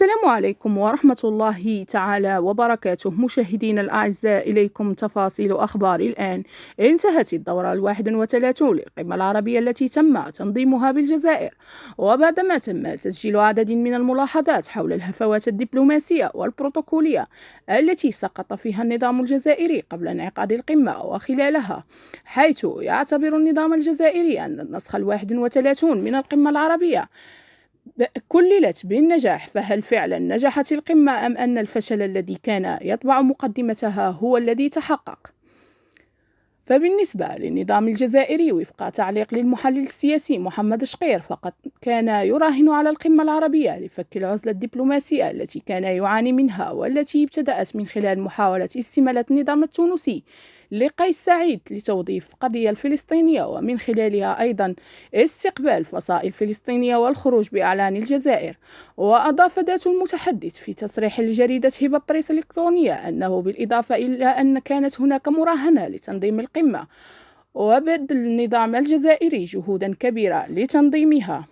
السلام عليكم ورحمة الله تعالى وبركاته. مشاهدينا الأعزاء، إليكم تفاصيل أخبار الآن. انتهت الدورة 31 للقمة العربية التي تم تنظيمها بالجزائر، وبعدما تم تسجيل عدد من الملاحظات حول الهفوات الدبلوماسية والبروتوكولية التي سقط فيها النظام الجزائري قبل انعقاد القمة وخلالها، حيث يعتبر النظام الجزائري أن النسخة 31 من القمة العربية كللت بالنجاح. فهل فعلا نجحت القمة أم أن الفشل الذي كان يطبع مقدمتها هو الذي تحقق؟ فبالنسبة للنظام الجزائري، وفق تعليق للمحلل السياسي محمد شقير، فقد كان يراهن على القمة العربية لفك العزلة الدبلوماسية التي كان يعاني منها، والتي ابتدأت من خلال محاولة استمالة النظام التونسي لقيس سعيد لتوظيف القضية الفلسطينية، ومن خلالها أيضا استقبال فصائل فلسطينية والخروج بإعلان الجزائر. وأضاف ذات المتحدث في تصريح لجريدة هبة بريس الإلكترونية أنه بالإضافة إلى أن كانت هناك مراهنة لتنظيم القمة، وبذل النظام الجزائري جهودا كبيرة لتنظيمها.